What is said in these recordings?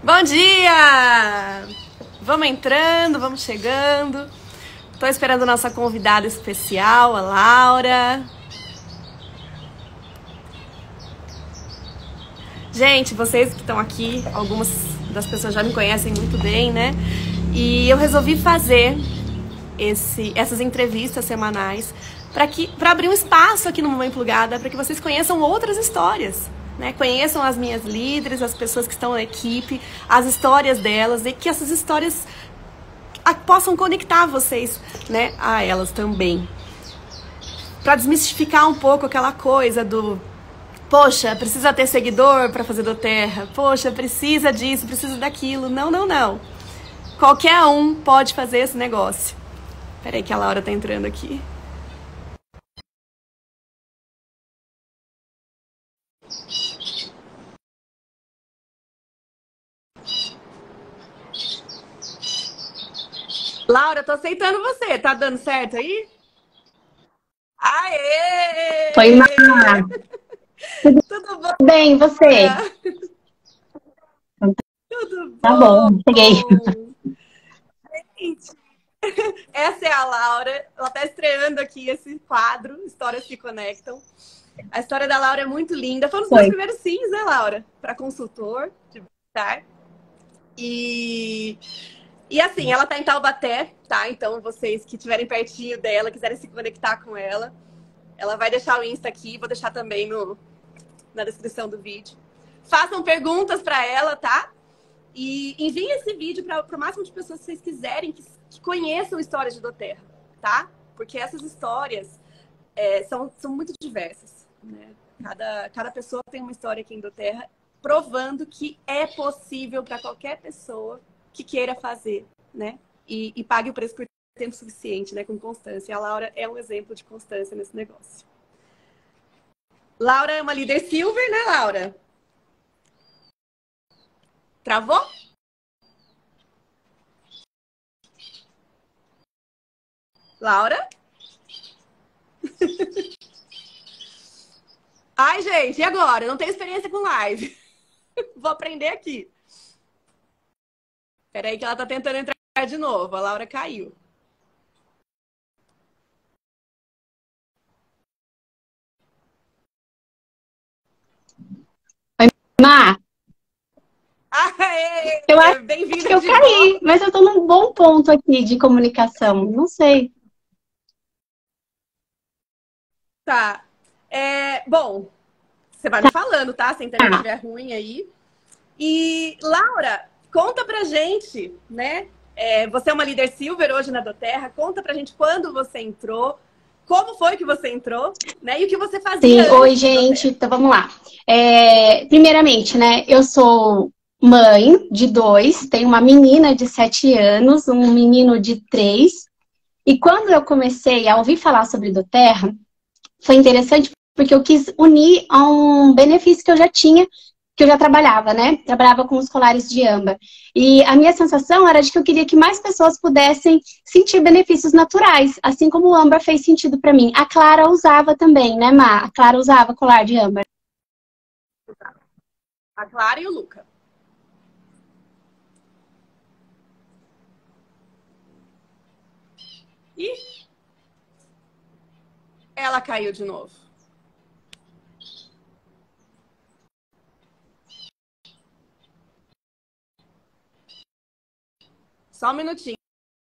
Bom dia! Vamos entrando, vamos chegando. Estou esperando nossa convidada especial, a Laura. Gente, vocês que estão aqui, algumas das pessoas já me conhecem muito bem, né? E eu resolvi fazer essas entrevistas semanais para abrir um espaço aqui no Mamãe Plugada para que vocês conheçam outras histórias. Né? Conheçam as minhas líderes, as pessoas que estão na equipe, as histórias delas, e que essas histórias possam conectar vocês, né, a elas também. Para desmistificar um pouco aquela coisa do poxa, precisa ter seguidor para fazer do Terra, poxa, precisa disso, precisa daquilo. Não, não, não. Qualquer um pode fazer esse negócio. Peraí que a Laura tá entrando aqui. Laura, tô aceitando você. Tá dando certo aí? Aê! Oi, Má. Tudo bom? Bem, você? Tudo bom? Tá bom, cheguei. Gente, essa é a Laura. Ela tá estreando aqui esse quadro, Histórias que Conectam. A história da Laura é muito linda. Foram os meus primeiros sims, né, Laura? Para consultor de bem-estar. E assim, ela tá em Taubaté, tá? Então, vocês que estiverem pertinho dela, quiserem se conectar com ela, ela vai deixar o Insta aqui, vou deixar também na descrição do vídeo. Façam perguntas para ela, tá? E enviem esse vídeo para o máximo de pessoas que vocês quiserem que conheçam histórias de doTERRA, tá? Porque essas histórias são muito diversas, né? Cada pessoa tem uma história aqui em doTERRA, provando que é possível para qualquer pessoa que queira fazer, né? E pague o preço por tempo suficiente, né? Com constância. A Laura é um exemplo de constância nesse negócio. Laura é uma líder silver, né, Laura? Travou? Laura? Ai, gente, e agora? Eu não tenho experiência com live. Vou aprender aqui. Peraí que ela tá tentando entrar de novo. A Laura caiu. Oi, Má. Eu acho que eu caí, mas eu tô num bom ponto aqui de comunicação. Não sei. Tá. Bom, você vai me falando, tá? Se a internet estiver ruim aí. E, Laura, conta pra gente, né? Você é uma líder silver hoje na doTERRA. Conta pra gente quando você entrou, como foi que você entrou, né? E o que você fazia. Sim, oi, gente. Então, vamos lá. Primeiramente, né? Eu sou mãe de 2. Tenho uma menina de 7 anos, um menino de 3. E quando eu comecei a ouvir falar sobre doTERRA, foi interessante porque eu quis unir a um benefício que eu já tinha, que eu já trabalhava, né? Trabalhava com os colares de âmbar. E a minha sensação era de que eu queria que mais pessoas pudessem sentir benefícios naturais, assim como o âmbar fez sentido para mim. A Clara usava também, né, Má? A Clara usava colar de âmbar. A Clara e o Luca. Ih! Ela caiu de novo. Só um minutinho,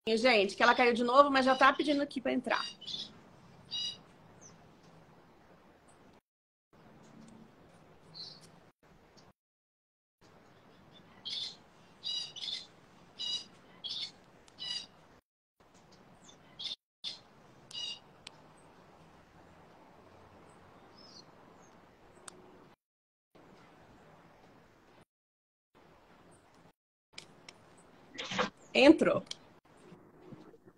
gente, que ela caiu de novo, mas já tá pedindo aqui para entrar. Entrou.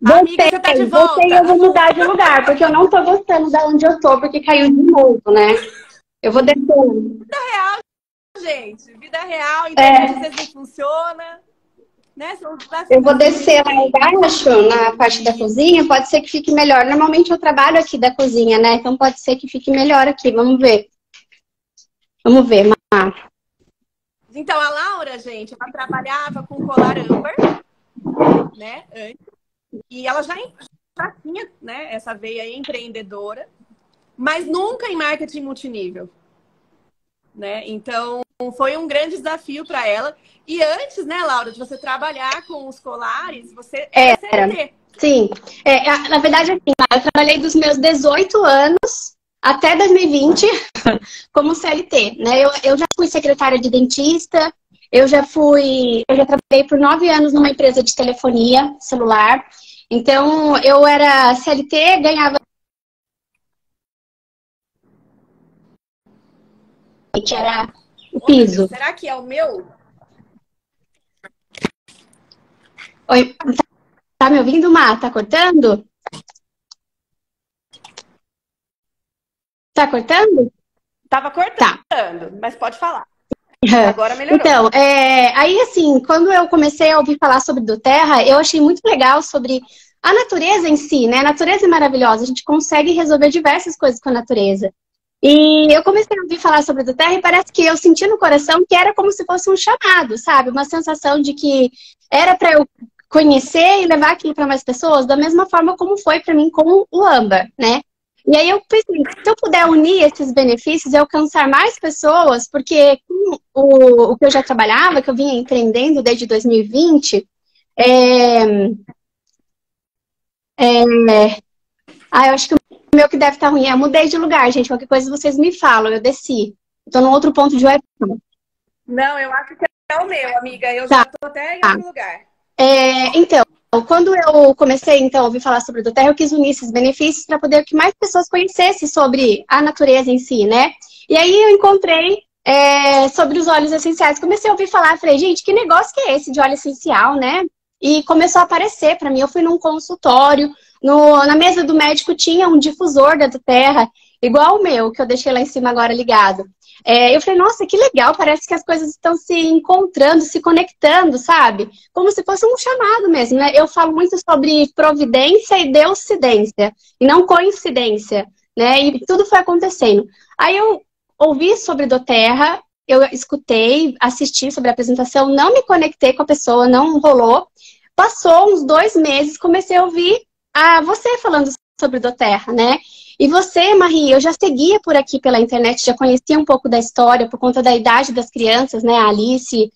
Amiga, você tá de volta. Eu vou mudar de lugar, porque eu não tô gostando de onde eu tô, porque caiu de novo, né? Eu vou descer. Vida real, gente. Vida real, internet às vezes não funciona. Né? Eu vou descer lá embaixo, na parte da cozinha, pode ser que fique melhor. Normalmente eu trabalho aqui da cozinha, né? Então pode ser que fique melhor aqui. Vamos ver. Vamos ver, Má. Então, a Laura, gente, ela trabalhava com colar âmbar, né? Antes. E ela já tinha, né, essa veia aí empreendedora, mas nunca em marketing multinível, né? Então, foi um grande desafio para ela. E antes, né, Laura, de você trabalhar com os colares, você era CLT. Sim. Na verdade, assim, eu trabalhei dos meus 18 anos até 2020 como CLT, né? Eu já fui secretária de dentista, eu já trabalhei por 9 anos numa empresa de telefonia celular. Então, eu era CLT, ganhava que era o piso. Será que é o meu? Oi, tá me ouvindo, Má? Tá cortando? Tá cortando? Tava cortando, Tá. Mas pode falar. Agora melhorou. Então, aí assim, quando eu comecei a ouvir falar sobre do Terra, eu achei muito legal sobre a natureza em si, né? A natureza é maravilhosa, a gente consegue resolver diversas coisas com a natureza. E eu comecei a ouvir falar sobre do Terra e parece que eu senti no coração que era como se fosse um chamado, sabe? Uma sensação de que era para eu conhecer e levar aquilo para mais pessoas, da mesma forma como foi para mim com o Âmbar, né? E aí eu pensei, se eu puder unir esses benefícios e alcançar mais pessoas, porque o que eu já trabalhava, que eu vinha empreendendo desde 2020, eu acho que o meu que deve estar ruim. Eu mudei de lugar, gente. Qualquer coisa vocês me falam, eu desci. Estou num outro ponto de web. Não, eu acho que é o meu, amiga. Eu já estou até em outro lugar. Então, quando eu comecei então, a ouvir falar sobre o do Terra, eu quis unir esses benefícios para poder que mais pessoas conhecessem sobre a natureza em si, né? E aí eu encontrei sobre os óleos essenciais. Comecei a ouvir falar, falei, gente, que negócio que é esse de óleo essencial, né? E começou a aparecer para mim. Eu fui num consultório, na mesa do médico tinha um difusor da do Terra, igual o meu, que eu deixei lá em cima agora ligado. Eu falei, nossa, que legal, parece que as coisas estão se encontrando, se conectando, sabe? Como se fosse um chamado mesmo, né? Eu falo muito sobre providência e deucidência, e não coincidência, né? E tudo foi acontecendo. Aí eu ouvi sobre do Terra, eu escutei, assisti sobre a apresentação, não me conectei com a pessoa, não rolou. Passou uns 2 meses, comecei a ouvir você falando sobre do Terra, né? E você, Marie, eu já seguia por aqui pela internet, já conhecia um pouco da história por conta da idade das crianças, né? A Alice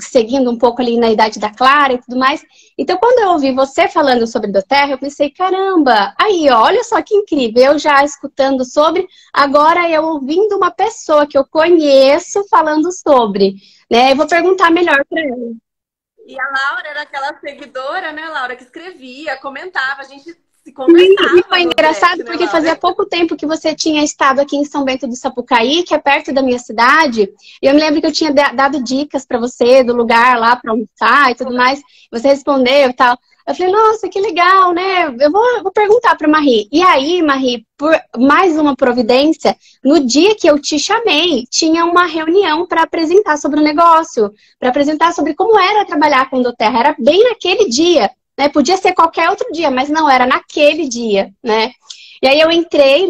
seguindo um pouco ali na idade da Clara e tudo mais. Então, quando eu ouvi você falando sobre do Terra, eu pensei, caramba, aí, ó, olha só que incrível, eu já escutando sobre, agora eu ouvindo uma pessoa que eu conheço falando sobre, né? Eu vou perguntar melhor para ela. E a Laura era aquela seguidora, né, Laura, que escrevia, comentava, a gente se conversava. E foi engraçado direct, porque fazia pouco tempo que você tinha estado aqui em São Bento do Sapucaí, que é perto da minha cidade, e eu me lembro que eu tinha dado dicas para você do lugar lá para almoçar e tudo mais, você respondeu e tal. Eu falei, nossa, que legal, né? Eu vou perguntar para Marie. E aí, Marie, por mais uma providência, no dia que eu te chamei, tinha uma reunião para apresentar sobre o negócio, para apresentar sobre como era trabalhar com o do Terra. Era bem naquele dia, né? Podia ser qualquer outro dia, mas não, era naquele dia, né? E aí eu entrei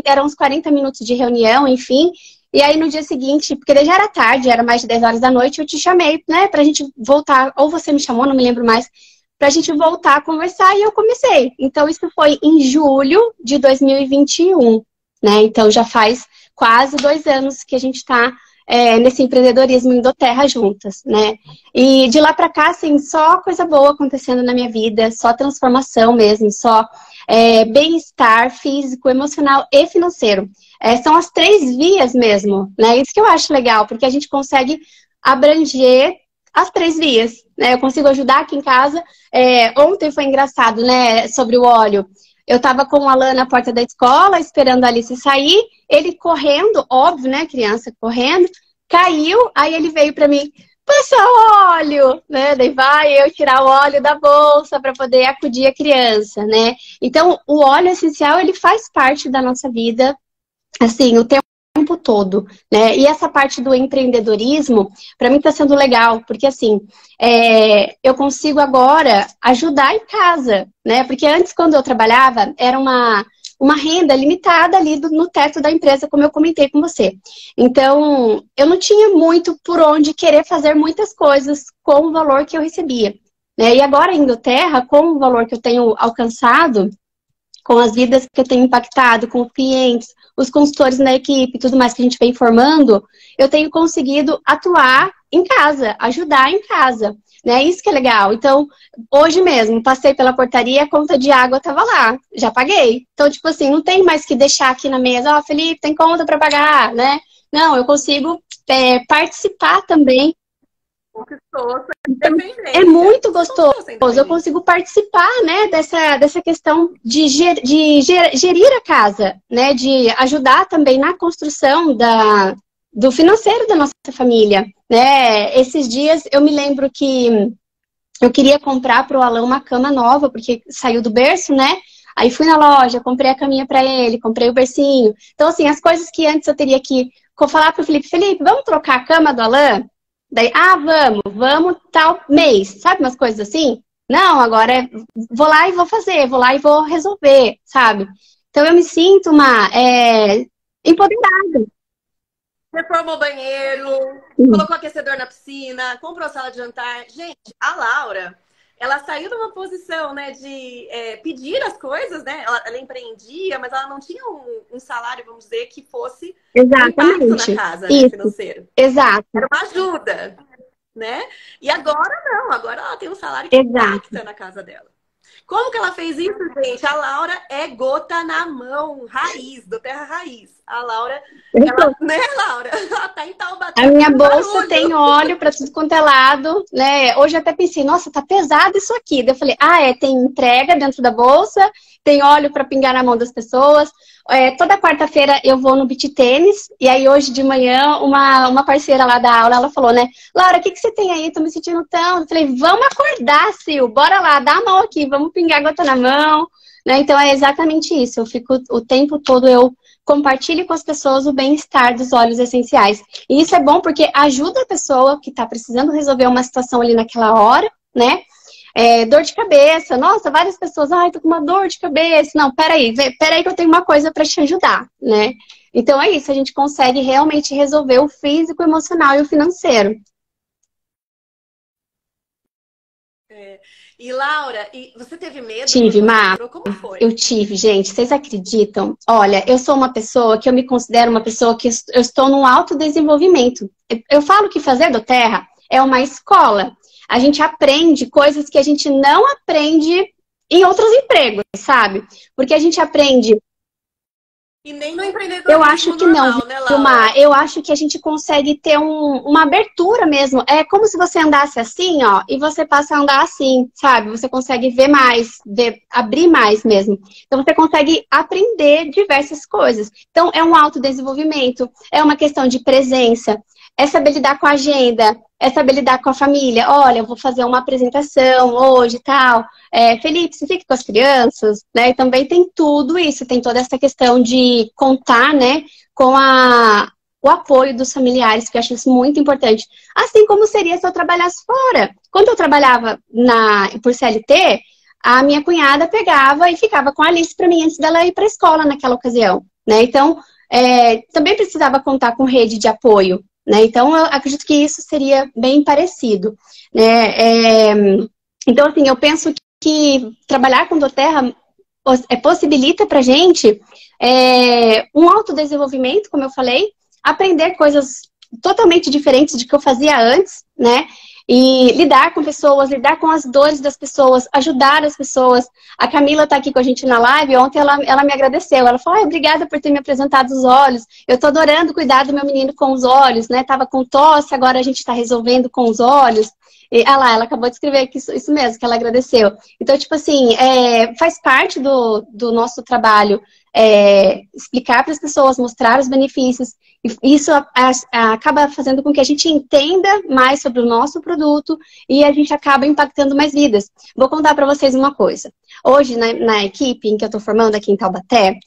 eram uns 40 minutos de reunião, enfim. E aí no dia seguinte, porque já era tarde, era mais de 10 horas da noite, eu te chamei, né? Pra gente voltar, ou você me chamou, não me lembro mais, pra gente voltar a conversar, e eu comecei. Então, isso foi em julho de 2021, né? Então, já faz quase 2 anos que a gente tá nesse empreendedorismo em do Terra juntas, né? E de lá pra cá, assim, só coisa boa acontecendo na minha vida, só transformação mesmo, só bem-estar físico, emocional e financeiro. São as 3 vias mesmo, né? Isso que eu acho legal, porque a gente consegue abranger as 3 vias, né? Eu consigo ajudar aqui em casa. Ontem foi engraçado, né? Sobre o óleo. Eu tava com o Alan na porta da escola, esperando a Alice sair. Ele correndo, óbvio, né? Criança correndo. Caiu, aí ele veio pra mim, passa óleo, né? Daí vai eu tirar o óleo da bolsa para poder acudir a criança, né? Então, o óleo essencial, ele faz parte da nossa vida, assim, o tempo todo, né? E essa parte do empreendedorismo, para mim tá sendo legal, porque assim, eu consigo agora ajudar em casa, né? Porque antes, quando eu trabalhava, era uma uma renda limitada ali no teto da empresa, como eu comentei com você. Então, eu não tinha muito por onde querer fazer muitas coisas com o valor que eu recebia, né? E agora, em Terra, com o valor que eu tenho alcançado, com as vidas que eu tenho impactado, com os clientes, os consultores na equipe, tudo mais que a gente vem formando, eu tenho conseguido atuar em casa, ajudar em casa, né? Isso que é legal. Então, hoje mesmo, passei pela portaria, a conta de água estava lá, já paguei. Então, tipo assim, não tem mais que deixar aqui na mesa, ó, Felipe, tem conta para pagar, né? Não, eu consigo participar também. Conquistou sua Então, é independência. muito Conquistou gostoso. sua Eu independência. consigo participar, né, dessa questão de gerir a casa, né, de ajudar também na construção do financeiro da nossa família, né? Esses dias eu me lembro que eu queria comprar para o Alan uma cama nova, porque saiu do berço, né? Aí fui na loja, comprei a caminha para ele, comprei o bercinho. Então, assim, as coisas que antes eu teria que falar para o Felipe, Felipe, vamos trocar a cama do Alan? Daí, vamos tal mês, sabe umas coisas assim? Não, agora vou lá e vou fazer, vou lá e vou resolver, sabe? Então eu me sinto empoderada. Reformou o banheiro, colocou aquecedor na piscina, comprou sala de jantar. Gente, a Laura, ela saiu de uma posição, né, de pedir as coisas, né? Ela empreendia, mas ela não tinha um salário, vamos dizer, que fosse um impacto na Exatamente. casa, né, Isso, financeiro. exato, Era uma ajuda, né? E agora não, agora ela tem um salário que exato. impacta na casa dela. Como que ela fez isso, gente? A Laura é gota na mão, raiz, do Terra Raiz. A Laura, ela, né, Laura? Ela tá em A Taubaté minha fazendo bolsa tem barulho. óleo para tudo quanto é lado, né? Hoje eu até pensei, nossa, tá pesado isso aqui. Daí eu falei, tem entrega dentro da bolsa, tem óleo para pingar na mão das pessoas. Toda quarta-feira eu vou no beach tênis, e aí hoje de manhã uma parceira lá da aula, ela falou, né? Laura, o que você tem aí? Tô me sentindo tão... Eu falei, vamos acordar, Sil, bora lá, dá a mão aqui, vamos pingar gota na mão, né? Então é exatamente isso, eu fico o tempo todo, eu compartilho com as pessoas o bem-estar dos óleos essenciais. E isso é bom porque ajuda a pessoa que está precisando resolver uma situação ali naquela hora, né? Dor de cabeça, nossa, várias pessoas, tô com uma dor de cabeça. Não, peraí que eu tenho uma coisa para te ajudar, né? Então é isso, a gente consegue realmente resolver o físico, o emocional e o financeiro. E Laura, você teve medo Tive, quando você Má. entrou? Como foi? Eu tive, gente. Vocês acreditam? Olha, eu sou uma pessoa que eu me considero uma pessoa que eu estou num autodesenvolvimento. Eu falo que fazer do Terra é uma escola. A gente aprende coisas que a gente não aprende em outros empregos, sabe? Porque a gente aprende... E nem no empreendedorismo Eu acho que normal, não, né, Vilmar? Laura? Eu acho que a gente consegue ter uma abertura mesmo. É como se você andasse assim, ó, e você passa a andar assim, sabe? Você consegue ver mais, abrir mais mesmo. Então, você consegue aprender diversas coisas. Então, é um autodesenvolvimento, é uma questão de presença, é saber lidar com a agenda, é saber lidar com a família. Olha, eu vou fazer uma apresentação hoje e tal. Felipe, você fica com as crianças, né? E também tem tudo isso, tem toda essa questão de contar, né, com o apoio dos familiares, que eu acho isso muito importante. Assim como seria se eu trabalhasse fora. Quando eu trabalhava por CLT, a minha cunhada pegava e ficava com a Alice para mim antes dela ir para a escola naquela ocasião, né? Então, também precisava contar com rede de apoio, né? Então, eu acredito que isso seria bem parecido, né? Então, assim, eu penso que trabalhar com doTERRA possibilita para a gente um autodesenvolvimento, como eu falei, aprender coisas totalmente diferentes de que eu fazia antes, né? E lidar com pessoas, lidar com as dores das pessoas, ajudar as pessoas. A Camila tá aqui com a gente na live, ontem ela me agradeceu. Ela falou, obrigada por ter me apresentado os olhos. Eu tô adorando cuidar do meu menino com os olhos, né? Tava com tosse, agora a gente tá resolvendo com os olhos. E, lá, ela acabou de escrever que isso mesmo, que ela agradeceu. Então, tipo assim, faz parte do nosso trabalho explicar para as pessoas, mostrar os benefícios. E isso acaba fazendo com que a gente entenda mais sobre o nosso produto e a gente acaba impactando mais vidas. Vou contar para vocês uma coisa. Hoje, na equipe em que eu estou formando aqui em Taubaté,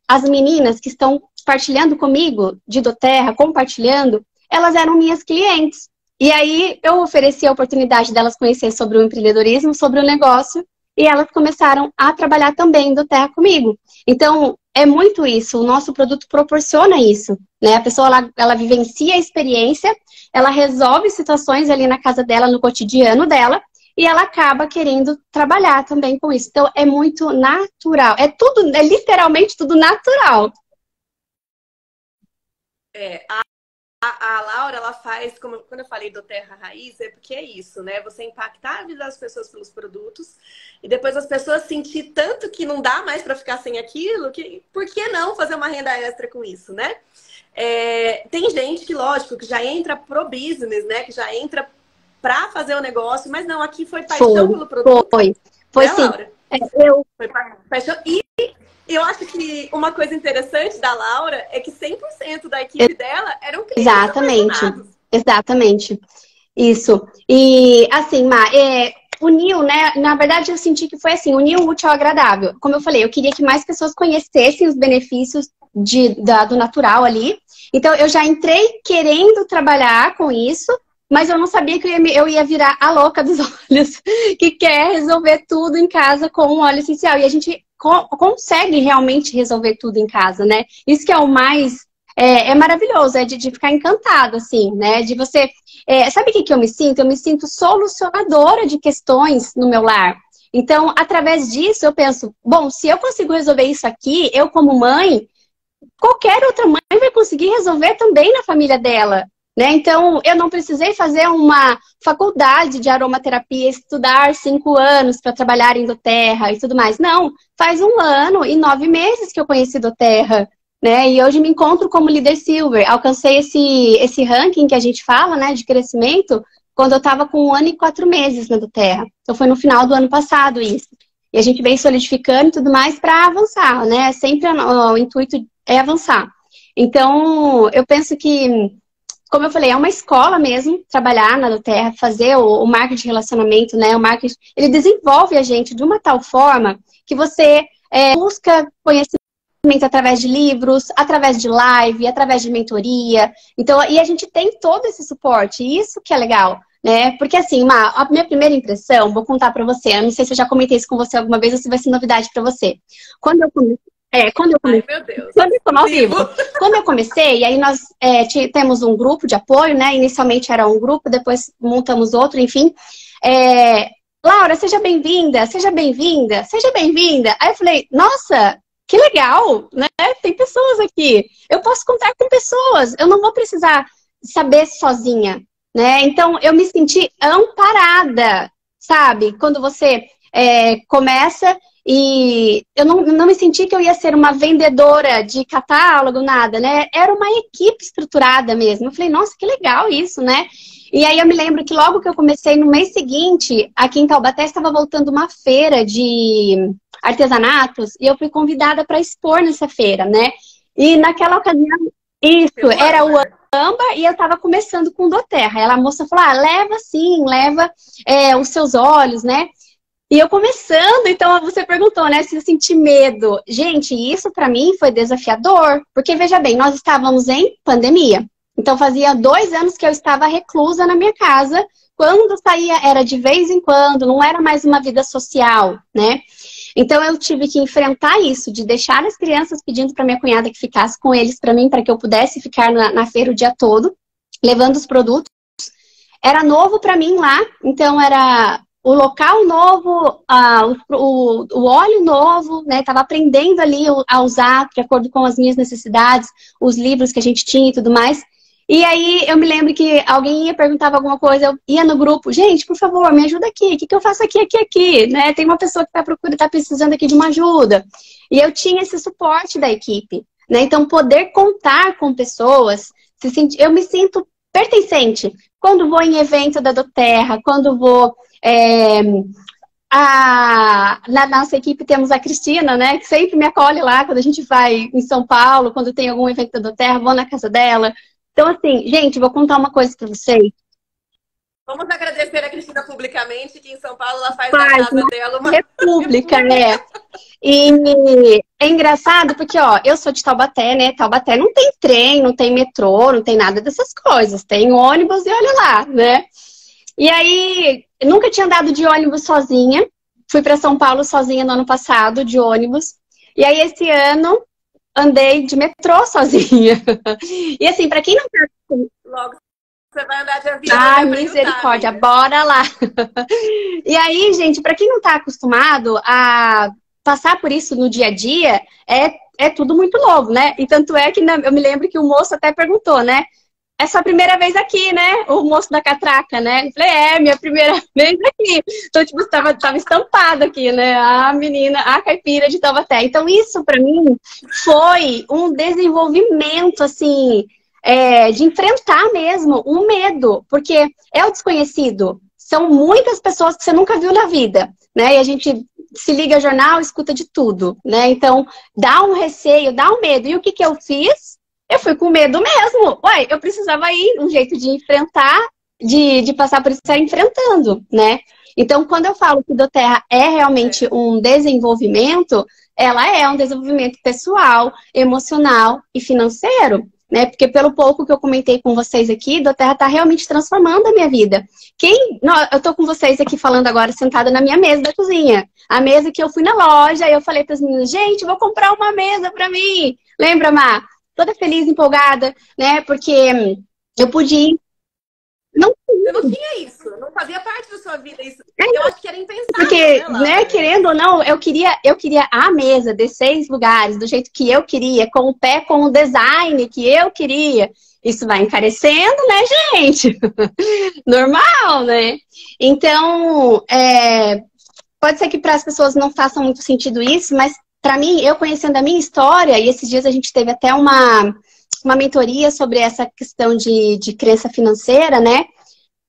as meninas que estão partilhando comigo de doTERRA, compartilhando, elas eram minhas clientes. E aí eu ofereci a oportunidade delas conhecer sobre o empreendedorismo, sobre o negócio, e elas começaram a trabalhar também do Terra comigo. Então, é muito isso, o nosso produto proporciona isso, né? A pessoa, ela vivencia a experiência, ela resolve situações ali na casa dela, no cotidiano dela, e ela acaba querendo trabalhar também com isso. Então, é muito natural. É tudo, é literalmente tudo natural. É, a Laura, ela faz, como quando eu falei do Terra Raiz, é porque é isso, né? Você impactar a vida das pessoas pelos produtos e depois as pessoas sentir tanto que não dá mais para ficar sem aquilo, que por que não fazer uma renda extra com isso, né? Tem gente que, lógico, que já entra pro business, né? Que já entra para fazer o negócio, mas não, aqui foi paixão pelo produto. Foi né, sim. Laura? Foi paixão. E eu acho que uma coisa interessante da Laura é que 100% da equipe dela eram clientes apaixonados. Exatamente. Isso. E, assim, Má, uniu, né? Na verdade, eu senti que foi assim, uniu o útil ao agradável. Como eu falei, eu queria que mais pessoas conhecessem os benefícios do natural ali. Então, eu já entrei querendo trabalhar com isso, mas eu não sabia que eu ia virar a louca dos olhos, que quer resolver tudo em casa com um óleo essencial. E a gente consegue realmente resolver tudo em casa, né? Isso que é o mais... É maravilhoso, de ficar encantado, assim, né? De você... sabe o que eu me sinto? Eu me sinto solucionadora de questões no meu lar. Então, através disso, eu penso, bom, se eu consigo resolver isso aqui, eu como mãe, qualquer outra mãe vai conseguir resolver também na família dela, né? Então, eu não precisei fazer uma faculdade de aromaterapia, estudar 5 anos para trabalhar em doTERRA e tudo mais. Não, faz 1 ano e 9 meses que eu conheci doTERRA, né? E hoje me encontro como líder silver. Alcancei esse ranking que a gente fala, né, de crescimento, quando eu estava com 1 ano e 4 meses na doTERRA. Então, foi no final do ano passado isso. E a gente vem solidificando e tudo mais para avançar, né? Sempre o intuito é avançar. Então, eu penso que, como eu falei, é uma escola mesmo, trabalhar na doTERRA, fazer o marketing de relacionamento, né? O marketing, ele desenvolve a gente de uma tal forma que você busca conhecimento através de livros, através de live, através de mentoria. Então, e a gente tem todo esse suporte, e isso que é legal, né? Porque assim, a minha primeira impressão, vou contar pra você, eu não sei se eu já comentei isso com você alguma vez ou se vai ser novidade pra você. Quando eu comecei, Ai, meu Deus. Ao vivo. Quando eu comecei, aí nós temos um grupo de apoio, né? Inicialmente era um grupo, depois montamos outro, enfim. Laura, seja bem-vinda, seja bem-vinda, seja bem-vinda. Aí eu falei, nossa, que legal, né? Tem pessoas aqui. Eu posso contar com pessoas. Eu não vou precisar saber sozinha, né? Então, eu me senti amparada, sabe? Quando você começa e eu não me senti que eu ia ser uma vendedora de catálogo, nada, né? Era uma equipe estruturada mesmo. Eu falei, nossa, que legal isso, né? E aí eu me lembro que logo que eu comecei, no mês seguinte, aqui em Taubaté, estava voltando uma feira de artesanatos e eu fui convidada para expor nessa feira, né? E naquela ocasião, isso, era o Âmbar e eu estava começando com o doTERRA. A moça falou, leva sim, leva os seus olhos, né? E eu começando, então você perguntou, né, se eu senti medo. Gente, isso para mim foi desafiador, porque veja bem, nós estávamos em pandemia. Então fazia 2 anos que eu estava reclusa na minha casa. Quando saía era de vez em quando, não era mais uma vida social, né? Então eu tive que enfrentar isso, de deixar as crianças pedindo para minha cunhada que ficasse com eles para mim, para que eu pudesse ficar na feira o dia todo, levando os produtos. Era novo para mim lá, então era o local novo, o óleo novo, né? Tava aprendendo ali a usar de acordo com as minhas necessidades, os livros que a gente tinha e tudo mais. E aí eu me lembro que alguém perguntava alguma coisa, eu ia no grupo, gente, por favor, me ajuda aqui, o que eu faço aqui, né? Tem uma pessoa que tá precisando aqui de uma ajuda. E eu tinha esse suporte da equipe, né? Então poder contar com pessoas, eu me sinto pertencente. Quando vou em evento da doTERRA, quando vou... na nossa equipe temos a Cristina, né? Que sempre me acolhe lá quando a gente vai em São Paulo, quando tem algum evento da doTERRA, vou na casa dela. Então, assim, gente, vou contar uma coisa pra vocês. Vamos agradecer a Cristina publicamente, que em São Paulo ela faz da casa dela uma república, né? E é engraçado porque, ó, eu sou de Taubaté, né? Taubaté não tem trem, não tem metrô, não tem nada dessas coisas. Tem ônibus e olha lá, né? E aí, eu nunca tinha andado de ônibus sozinha. fui para São Paulo sozinha no ano passado, de ônibus. E aí, esse ano, andei de metrô sozinha. E assim, para quem não tá... Logo, você vai andar de avião. Ai, misericórdia, bora lá. E aí, gente, para quem não tá acostumado a passar por isso no dia a dia, é tudo muito novo, né? E tanto é que eu me lembro que o moço até perguntou, né? É sua primeira vez aqui, né? O moço da catraca, né? Eu falei, minha primeira vez aqui. Então, tipo, tava estampado aqui, né? A menina, a caipira de Taubaté. Então, isso pra mim foi um desenvolvimento, assim, de enfrentar mesmo o medo. Porque é o desconhecido. São muitas pessoas que você nunca viu na vida, né? E a gente se liga ao jornal, escuta de tudo, né? Então, dá um receio, dá um medo. E o que que eu fiz? Eu fui com medo mesmo. Ué, eu precisava ir, um jeito de enfrentar, de passar por isso, é enfrentando, né? Então, quando eu falo que doTERRA é realmente um desenvolvimento, ela é um desenvolvimento pessoal, emocional e financeiro, né? Porque pelo pouco que eu comentei com vocês aqui, doTERRA está realmente transformando a minha vida. Eu tô com vocês aqui falando agora, sentada na minha mesa da cozinha. A mesa que eu fui na loja, e eu falei para as meninas, gente, vou comprar uma mesa para mim. Lembra, Má? Toda feliz, empolgada, né? Porque eu pude ir. Eu não tinha isso, não fazia parte da sua vida isso. Eu acho que era impensável. Porque, né, querendo ou não, eu queria a mesa de 6 lugares, do jeito que eu queria, com o pé, com o design que eu queria. Isso vai encarecendo, né, gente? Normal, né? Então, pode ser que para as pessoas não faça muito sentido isso, mas para mim, eu conhecendo a minha história, e esses dias a gente teve até uma mentoria sobre essa questão de crença financeira, né?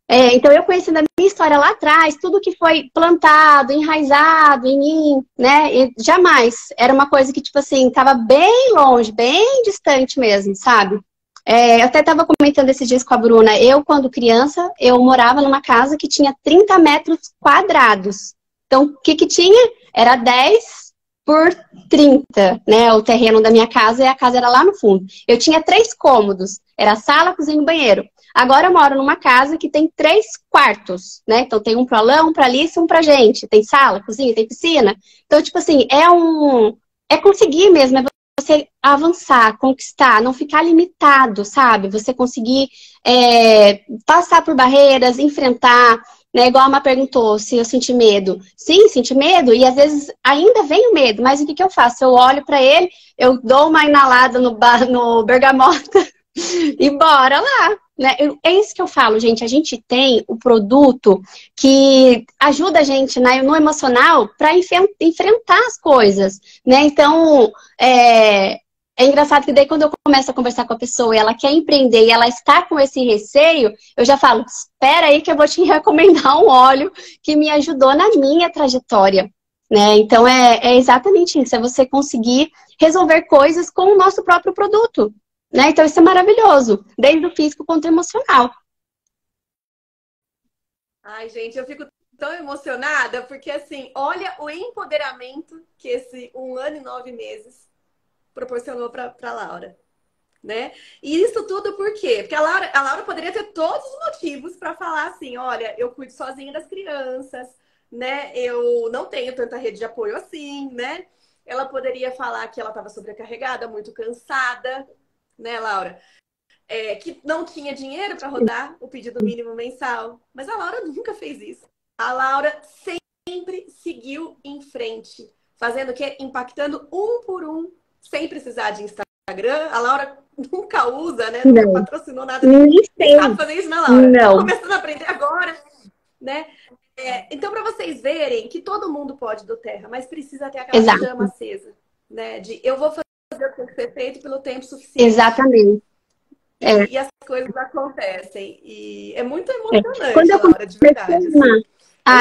Então, eu conhecendo a minha história lá atrás, tudo que foi plantado, enraizado em mim, né? E jamais. Era uma coisa que, tipo assim, estava bem longe, bem distante mesmo, sabe? Eu até estava comentando esses dias com a Bruna. Eu, quando criança, eu morava numa casa que tinha 30 metros quadrados. Então, o que que tinha? Era 10 por 30, né? O terreno da minha casa, e a casa era lá no fundo. Eu tinha 3 cômodos. Era sala, cozinha e banheiro. Agora eu moro numa casa que tem 3 quartos, né? Então tem um pra Alain, um pra Alice e um pra gente. Tem sala, cozinha, tem piscina. Então, tipo assim, é conseguir mesmo, é você avançar, conquistar, não ficar limitado, sabe? Você conseguir passar por barreiras, enfrentar, né? Igual a Má perguntou se eu senti medo. Sim, senti medo, e às vezes ainda vem o medo, mas o que que eu faço? Eu olho pra ele, eu dou uma inalada no bergamota e bora lá. Né? É isso que eu falo, gente. A gente tem o produto que ajuda a gente, né, no emocional para enfrentar as coisas, né? Então, é engraçado que daí quando eu começo a conversar com a pessoa e ela quer empreender e ela está com esse receio, eu já falo, espera aí que eu vou te recomendar um óleo que me ajudou na minha trajetória, né? Então, é exatamente isso. É você conseguir resolver coisas com o nosso próprio produto. Né? Então, isso é maravilhoso, desde o físico quanto o emocional. Ai, gente, eu fico tão emocionada, porque assim, olha o empoderamento que esse 1 ano e 9 meses proporcionou para Laura, né? E isso tudo por quê? Porque a Laura poderia ter todos os motivos para falar assim, olha, eu cuido sozinha das crianças, né? Eu não tenho tanta rede de apoio assim, né? Ela poderia falar que ela estava sobrecarregada, muito cansada, né, Laura? Que não tinha dinheiro para rodar o pedido mínimo mensal. Mas a Laura nunca fez isso. A Laura sempre seguiu em frente, fazendo o quê? Impactando um por um, sem precisar de Instagram. A Laura nunca usa, né? Nunca patrocinou nada. Não sabe fazer isso, não, Laura? Não. Começando a aprender agora, né? Então, para vocês verem que todo mundo pode doTERRA, mas precisa ter aquela chama acesa, né? De eu vou fazer o que tem que ser feito pelo tempo suficiente. Exatamente. E as coisas acontecem. E é muito emocionante, Laura, de verdade. Assim.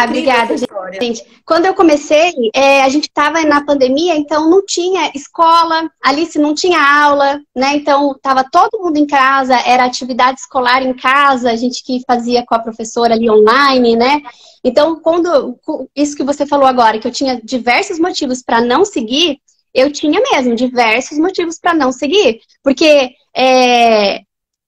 Obrigada, gente. Quando eu comecei, a gente estava na pandemia, então não tinha escola, Alice não tinha aula, né? Então estava todo mundo em casa, era atividade escolar em casa, a gente que fazia com a professora ali online, né? Então, isso que você falou agora, que eu tinha diversos motivos para não seguir, eu tinha mesmo diversos motivos para não seguir. Porque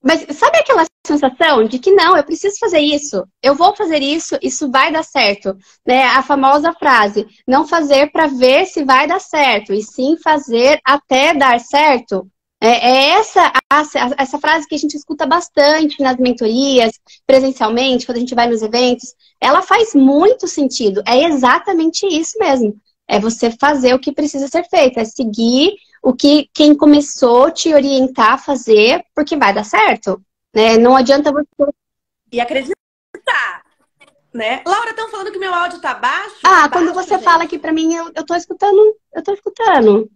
Mas sabe aquela sensação de que não, eu preciso fazer isso, eu vou fazer isso, isso vai dar certo, né? A famosa frase, não fazer para ver se vai dar certo, e sim fazer até dar certo. É essa frase que a gente escuta bastante nas mentorias, presencialmente, quando a gente vai nos eventos. Ela faz muito sentido. É exatamente isso mesmo. É você fazer o que precisa ser feito, é seguir o que quem começou te orientar a fazer, porque vai dar certo, né? Não adianta você... E acreditar, né? Laura, estão falando que meu áudio tá baixo? Ah, Tá quando baixo, você gente? fala aqui pra mim, eu tô escutando, eu tô escutando.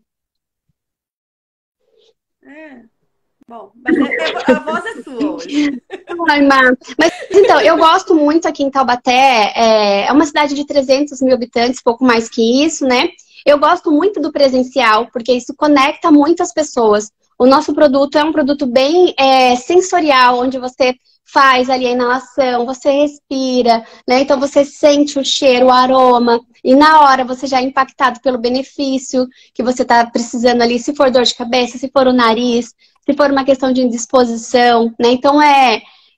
É. Bom, mas a voz é sua hoje. Ai, mas então, eu gosto muito aqui em Taubaté, é uma cidade de 300 mil habitantes, pouco mais que isso, né? Eu gosto muito do presencial, porque isso conecta muitas pessoas. O nosso produto é um produto bem sensorial, onde você faz ali a inalação, você respira, né? Então você sente o cheiro, o aroma, e na hora você já é impactado pelo benefício que você está precisando ali, se for dor de cabeça, se for o nariz, se for uma questão de indisposição, né? Então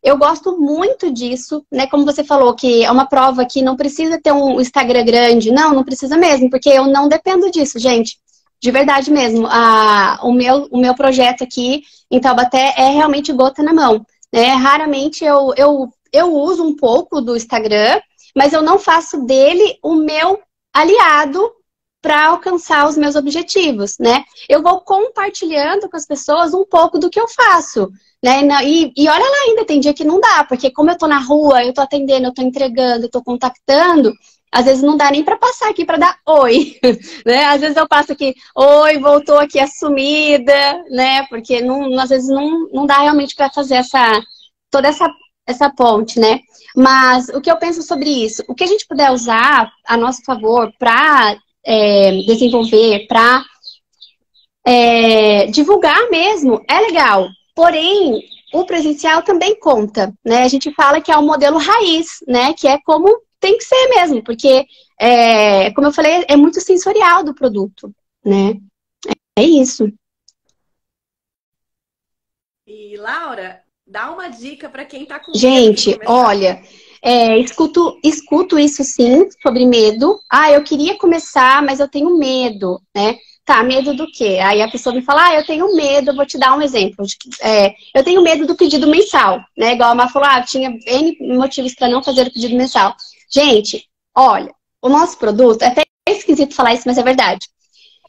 eu gosto muito disso, né? Como você falou, que é uma prova que não precisa ter um Instagram grande. Não, não precisa mesmo, porque eu não dependo disso, gente. De verdade mesmo. O meu projeto aqui em Taubaté é realmente gota na mão, né? Raramente eu uso um pouco do Instagram, mas eu não faço dele o meu aliado para alcançar os meus objetivos, né? Eu vou compartilhando com as pessoas um pouco do que eu faço, né? E olha lá, ainda tem dia que não dá, porque como eu tô na rua, eu tô atendendo, eu tô entregando, eu tô contactando, às vezes não dá nem para passar aqui para dar oi, né? Às vezes eu passo aqui, oi, voltou aqui a sumida, né? Porque às vezes não dá realmente para fazer toda essa ponte, né? Mas o que eu penso sobre isso? O que a gente puder usar a nosso favor para desenvolver, para divulgar mesmo, é legal. Porém, o presencial também conta, né? A gente fala que é o modelo raiz, né? Que é como tem que ser mesmo, porque, como eu falei, é muito sensorial do produto, né? É isso. E, Laura, dá uma dica para quem tá com medo de Gente, começar. olha, escuto isso sim, sobre medo. Ah, eu queria começar, mas eu tenho medo, né? Tá, medo do quê? Aí a pessoa me fala, eu tenho medo, eu vou te dar um exemplo. Eu tenho medo do pedido mensal, né? Igual a Má falou, tinha N motivos para não fazer o pedido mensal. Gente, olha, o nosso produto, é até esquisito falar isso, mas é verdade.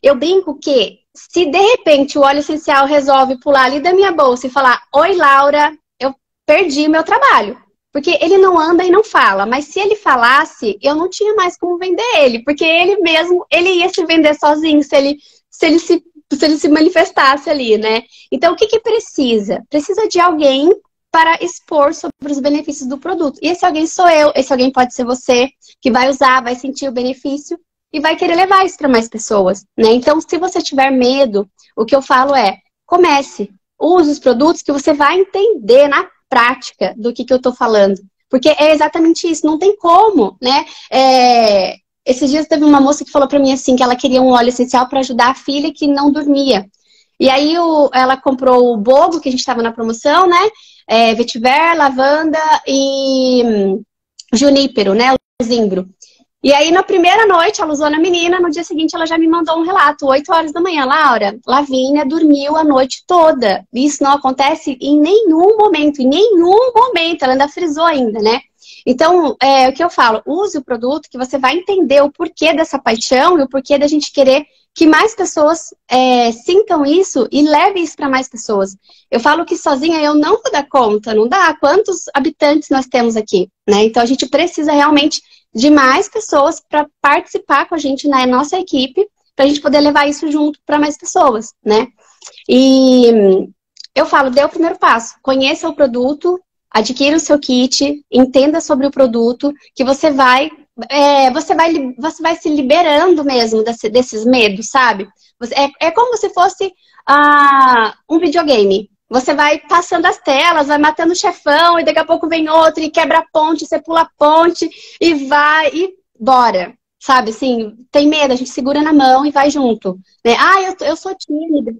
Eu brinco que se de repente o óleo essencial resolve pular ali da minha bolsa e falar, oi, Laura, eu perdi meu trabalho. Porque ele não anda e não fala. Mas se ele falasse, eu não tinha mais como vender ele. Porque ele mesmo, ele ia se vender sozinho se ele se manifestasse ali, né? Então, o que precisa? Precisa de alguém para expor sobre os benefícios do produto. E esse alguém sou eu, esse alguém pode ser você, que vai usar, vai sentir o benefício e vai querer levar isso para mais pessoas, né? Então, se você tiver medo, o que eu falo é, comece, use os produtos que você vai entender na prática do que eu tô falando. Porque é exatamente isso, não tem como, né? Esses dias teve uma moça que falou pra mim assim, que ela queria um óleo essencial para ajudar a filha que não dormia. E aí ela comprou o bogo, que a gente estava na promoção, né? Vetiver, lavanda e junípero, né? O zimbro. E aí, na primeira noite, ela usou na menina, no dia seguinte ela já me mandou um relato, 8 horas da manhã. Laura, Lavínia dormiu a noite toda. Isso não acontece em nenhum momento, ela ainda frisou ainda, né? Então, o que eu falo, use o produto que você vai entender o porquê dessa paixão e o porquê da gente querer que mais pessoas sintam isso e levem isso para mais pessoas. Eu falo que sozinha eu não vou dar conta, não dá. Quantos habitantes nós temos aqui, né? Então, a gente precisa realmente de mais pessoas para participar com a gente na nossa equipe, para a gente poder levar isso junto para mais pessoas, né? E eu falo, dê o primeiro passo, conheça o produto, adquira o seu kit, entenda sobre o produto, que você vai se liberando mesmo desses medos, sabe? É como se fosse um videogame. Você vai passando as telas, vai matando o chefão, e daqui a pouco vem outro, e quebra a ponte, você pula a ponte, e vai, e bora. Sabe, assim, tem medo, a gente segura na mão e vai junto. Né? Eu sou tímida.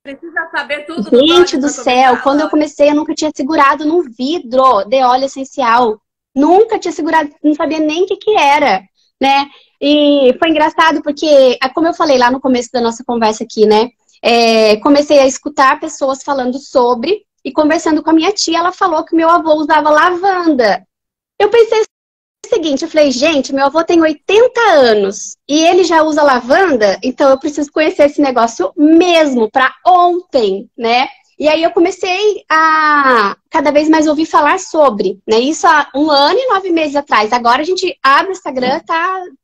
precisa saber tudo dos Gente óleos do para céu, começar, quando eu Laura? comecei, eu nunca tinha segurado no vidro de óleo essencial. Nunca tinha segurado, não sabia nem o que que era, né? E foi engraçado porque, como eu falei lá no começo da nossa conversa aqui, né? Comecei a escutar pessoas falando sobre, e conversando com a minha tia, ela falou que meu avô usava lavanda. Eu pensei o seguinte, eu falei, gente, meu avô tem 80 anos e ele já usa lavanda, então eu preciso conhecer esse negócio mesmo, para ontem, né? E aí eu comecei a cada vez mais ouvir falar sobre, né? Isso há 1 ano e 9 meses atrás. Agora a gente abre o Instagram,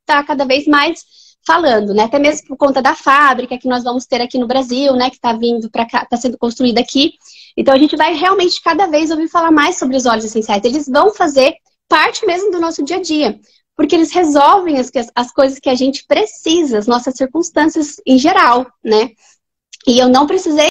tá cada vez mais falando, né? Até mesmo por conta da fábrica que nós vamos ter aqui no Brasil, né? Que está vindo para cá, está sendo construída aqui. Então a gente vai realmente cada vez ouvir falar mais sobre os óleos essenciais. Eles vão fazer parte mesmo do nosso dia a dia, porque eles resolvem as coisas que a gente precisa, as nossas circunstâncias em geral, né? E eu não precisei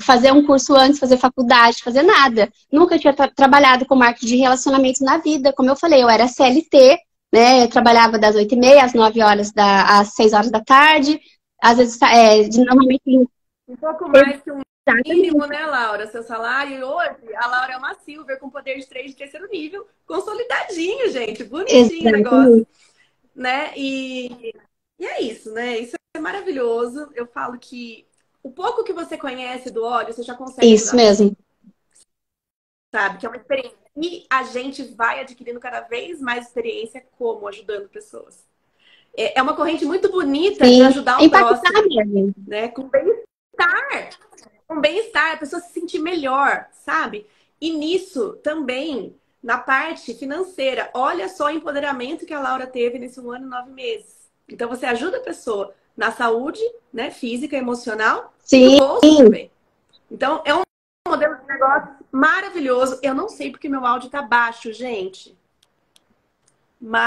fazer um curso antes, fazer faculdade, fazer nada. Nunca tinha trabalhado com marketing de relacionamento na vida. Como eu falei, eu era CLT, né? Eu trabalhava das 8h30 às 9 horas, às 6 horas da tarde. Às vezes, normalmente... Um pouco mais que um Exatamente. mínimo, né, Laura? Seu salário. E hoje, a Laura é uma Silver com poder de 3 de terceiro nível, consolidadinho, gente. Bonitinho o negócio, Exatamente. né? E é isso, né? Isso é maravilhoso. Eu falo que o pouco que você conhece do óleo, você já consegue Isso ajudar a pessoa, mesmo. sabe? Que é uma experiência. E a gente vai adquirindo cada vez mais experiência como ajudando pessoas. É uma corrente muito bonita de Sim. ajudar o Impactar próximo, mesmo. né? Com bem-estar. Com bem-estar, a pessoa se sentir melhor, sabe? E nisso também, na parte financeira, olha só o empoderamento que a Laura teve nesse 1 ano e 9 meses. Então você ajuda a pessoa na saúde, né, física, emocional e no Sim. bolso também. Então é um modelo de negócio maravilhoso. Eu não sei porque meu áudio tá baixo, gente. Mas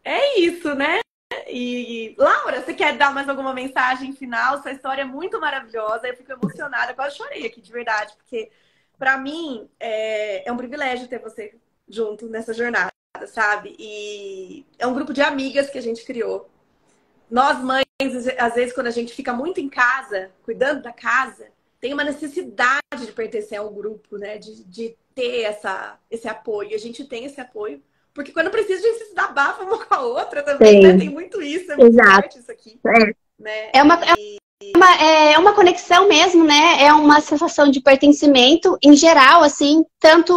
é isso, né? E Laura, você quer dar mais alguma mensagem final? Sua história é muito maravilhosa. Eu fico emocionada, quase chorei aqui de verdade, porque para mim é um privilégio ter você junto nessa jornada, sabe? E é um grupo de amigas que a gente criou. Nós mães, às vezes, quando a gente fica muito em casa, cuidando da casa, tem uma necessidade de pertencer a um grupo, né? De ter esse apoio. A gente tem esse apoio. Porque quando precisa, a gente se desabafa uma com a outra também, né? Tem Sim. muito isso, é muito Exato. forte isso aqui, É. né? É uma, é uma conexão mesmo, né? É uma sensação de pertencimento em geral, assim, tanto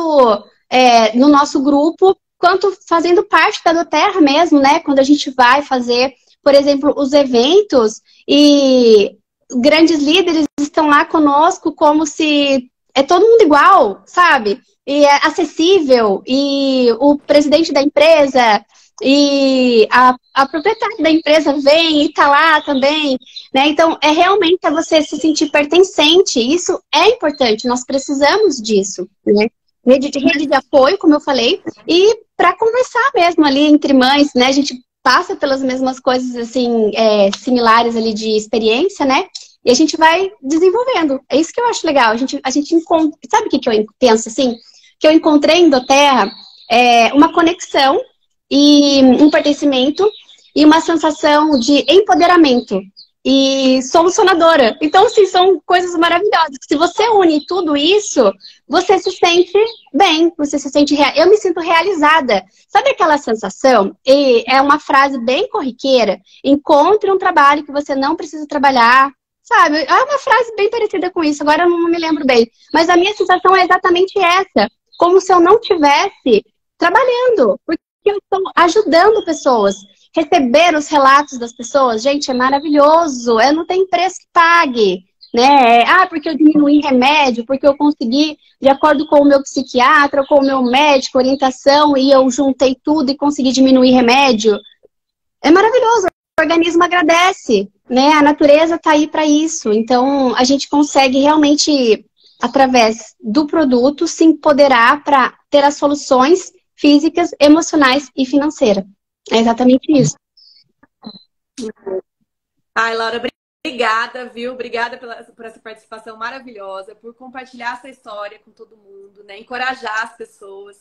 no nosso grupo, quanto fazendo parte da Doterra mesmo, né? Quando a gente vai fazer, por exemplo, os eventos e grandes líderes estão lá conosco como se é todo mundo igual, sabe? E é acessível, e o presidente da empresa e a proprietária da empresa vem e tá lá também, né? Então, realmente você se sentir pertencente. Isso é importante, nós precisamos disso, né? Rede de apoio, como eu falei, e para conversar mesmo ali entre mães, né? A gente passa pelas mesmas coisas, assim, similares ali de experiência, né? E a gente vai desenvolvendo. É isso que eu acho legal. A gente encontra... Sabe o que eu penso, assim? Que eu encontrei em Doterra uma conexão e um pertencimento e uma sensação de empoderamento e solucionadora. Então, assim, são coisas maravilhosas. Se você une tudo isso, você se sente bem, você se sente... Eu me sinto realizada. Sabe aquela sensação? E é uma frase bem corriqueira. Encontre um trabalho que você não precisa trabalhar. Sabe? É uma frase bem parecida com isso. Agora eu não me lembro bem. Mas a minha sensação é exatamente essa. Como se eu não tivesse trabalhando. Porque eu estou ajudando pessoas. Receber os relatos das pessoas, gente, é maravilhoso. Não tem preço que pague, né? Porque eu diminuí remédio, porque eu consegui, de acordo com o meu psiquiatra, com o meu médico, orientação, e eu juntei tudo e consegui diminuir remédio. É maravilhoso. O organismo agradece, né? A natureza está aí para isso. Então, a gente consegue realmente, através do produto, se empoderar para ter as soluções físicas, emocionais e financeiras. É exatamente isso. Ai, Laura, Obrigada, viu? Obrigada por essa participação maravilhosa, por compartilhar essa história com todo mundo, né? Encorajar as pessoas,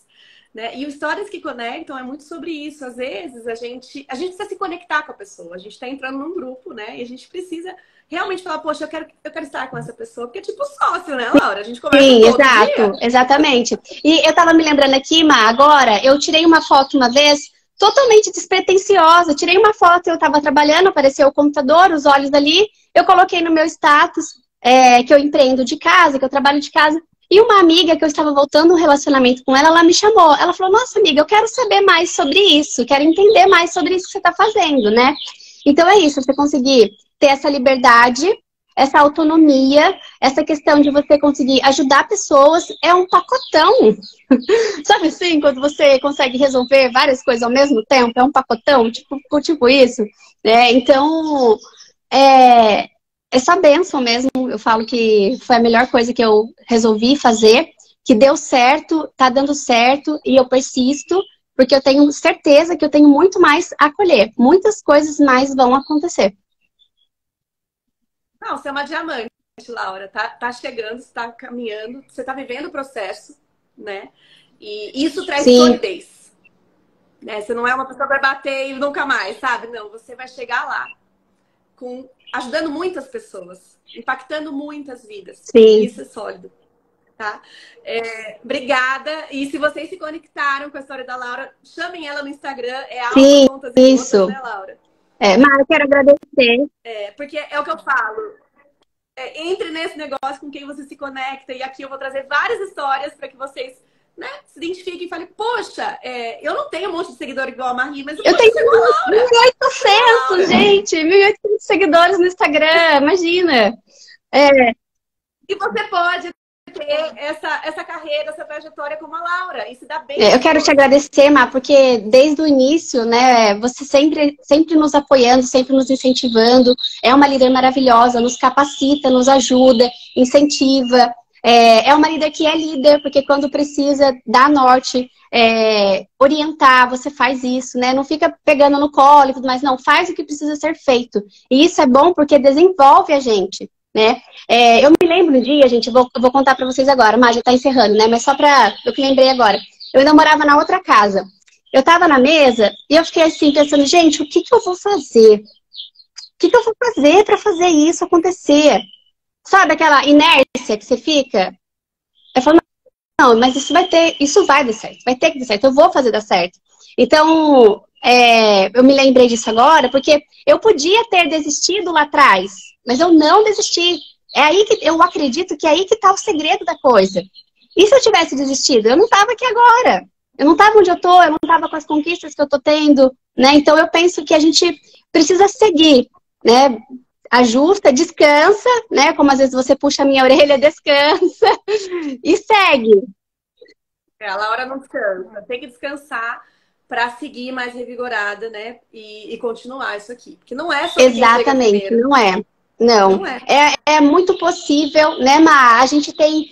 né? E o Histórias que Conectam é muito sobre isso. Às vezes a gente precisa se conectar com a pessoa. A gente está entrando num grupo, né? E a gente precisa realmente falar, poxa, eu quero estar com essa pessoa, porque é tipo sócio, né, Laura? A gente conversa Sim, todo exato, dia. exatamente. E eu tava me lembrando aqui, Má, agora, eu tirei uma foto uma vez totalmente despretensiosa. Tirei uma foto, eu tava trabalhando, apareceu o computador, os olhos ali, eu coloquei no meu status, que eu empreendo de casa, que eu trabalho de casa. E uma amiga que eu estava voltando um relacionamento com ela, ela me chamou. Ela falou, nossa, amiga, eu quero saber mais sobre isso, quero entender mais sobre isso que você tá fazendo, né? Então é isso, você conseguir ter essa liberdade, essa autonomia, essa questão de você conseguir ajudar pessoas, é um pacotão. Sabe assim, quando você consegue resolver várias coisas ao mesmo tempo, é um pacotão, tipo isso. Então, é, essa bênção mesmo, eu falo que foi a melhor coisa que eu resolvi fazer, que deu certo, tá dando certo, e eu persisto, porque eu tenho certeza que eu tenho muito mais a colher. Muitas coisas mais vão acontecer. Não, você é uma diamante, Laura. Tá chegando, você tá caminhando, você tá vivendo o processo, né? E isso traz Sim, solidez, né? Você não é uma pessoa que vai bater e nunca mais, sabe? Não, você vai chegar lá ajudando muitas pessoas, impactando muitas vidas. sim. Isso é sólido, tá? Obrigada. E se vocês se conectaram com a história da Laura, chamem ela no Instagram. É Alma Sim, Contas e Gotas, isso. né, Laura? Mas eu quero agradecer. Porque é o que eu falo. Entre nesse negócio com quem você se conecta. E aqui eu vou trazer várias histórias para que vocês, né, se identifiquem e falem, poxa, eu não tenho um monte de seguidor igual a Marie, mas Eu tenho chegou a Laura. 1.800, gente. 1.800 seguidores no Instagram, imagina. E você pode ter essa carreira, essa trajetória como a Laura. E se dá bem Eu quero te agradecer, Má, porque desde o início, né, você sempre nos apoiando, sempre nos incentivando. É uma líder maravilhosa, nos capacita, nos ajuda, incentiva. É uma líder que é líder, porque quando precisa dar norte, orientar, você faz isso, né? Não fica pegando no colo e tudo mais, não. Faz o que precisa ser feito. E isso é bom porque desenvolve a gente, né? Eu me lembro um dia, gente, eu vou contar pra vocês agora, mas já tá encerrando, né? Mas só pra... Eu que lembrei agora. Eu ainda morava na outra casa. Eu tava na mesa e eu fiquei assim, pensando, gente, o que que eu vou fazer? O que que eu vou fazer pra fazer isso acontecer? Sabe aquela inércia que você fica? Eu falo, não, mas isso vai dar certo, vai ter que dar certo, eu vou fazer dar certo. Então, eu me lembrei disso agora, porque eu podia ter desistido lá atrás, mas eu não desisti. É aí que eu acredito que é aí que está o segredo da coisa. E se eu tivesse desistido? Eu não estava aqui agora. Eu não estava onde eu estou, eu não estava com as conquistas que eu estou tendo, né? Então eu penso que a gente precisa seguir, né? Ajusta, descansa, né? Como às vezes você puxa a minha orelha, descansa e segue. A Laura não descansa. Tem que descansar para seguir mais revigorada, né? E continuar isso aqui. Porque não é sobre quem chega Exatamente, primeiro. não é. Não, Não é. é muito possível, né, Má? A gente tem,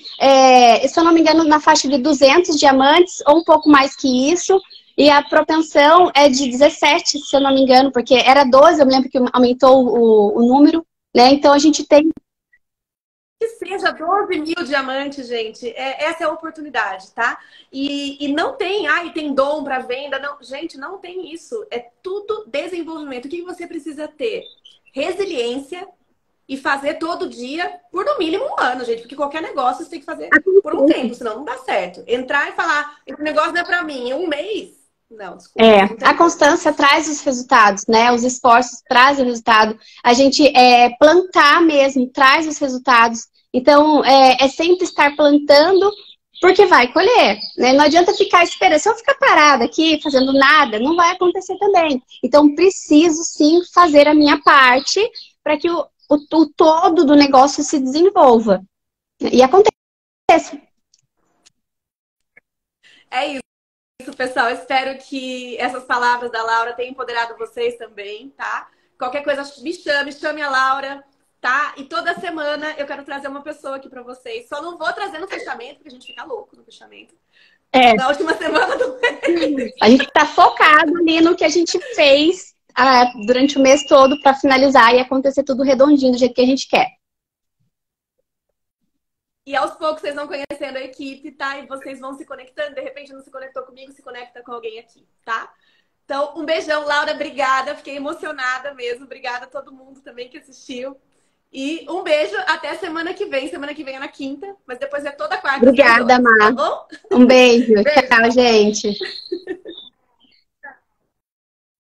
se eu não me engano, na faixa de 200 diamantes, ou um pouco mais que isso, e a propensão é de 17, se eu não me engano, porque era 12, eu me lembro que aumentou o número, né? Então a gente tem... Que seja 12 mil diamantes, gente. Essa é a oportunidade, tá? E não tem, tem dom para venda. Não, gente, não tem isso. É tudo desenvolvimento. O que você precisa ter? Resiliência e fazer todo dia por no mínimo um ano, gente. Porque qualquer negócio você tem que fazer por um tempo, senão não dá certo. Entrar e falar, esse negócio não é para mim, em um mês. Não, desculpa. A constância traz os resultados, né? Os esforços trazem o resultado. A gente plantar mesmo traz os resultados. Então, é sempre estar plantando, porque vai colher, né? Não adianta ficar esperando. Se eu ficar parada aqui, fazendo nada, não vai acontecer também. Então, preciso sim fazer a minha parte para que o todo do negócio se desenvolva. E aconteça. É isso, pessoal. Espero que essas palavras da Laura tenham empoderado vocês também, tá? Qualquer coisa, me chame a Laura, tá? E toda semana eu quero trazer uma pessoa aqui pra vocês. Só não vou trazer no fechamento, porque a gente fica louco no fechamento. Na última semana do mês. A gente tá focado ali no que a gente fez durante o mês todo para finalizar e acontecer tudo redondinho do jeito que a gente quer. E aos poucos vocês vão conhecendo a equipe, tá? E vocês vão se conectando. De repente não se conectou comigo, se conecta com alguém aqui, tá? Então, um beijão, Laura. Obrigada. Fiquei emocionada mesmo. Obrigada a todo mundo também que assistiu. E um beijo até semana que vem. Semana que vem é na quinta, mas depois é toda quarta. Obrigada, Má. Tá bom? Um beijo. Beijo. Tchau, gente.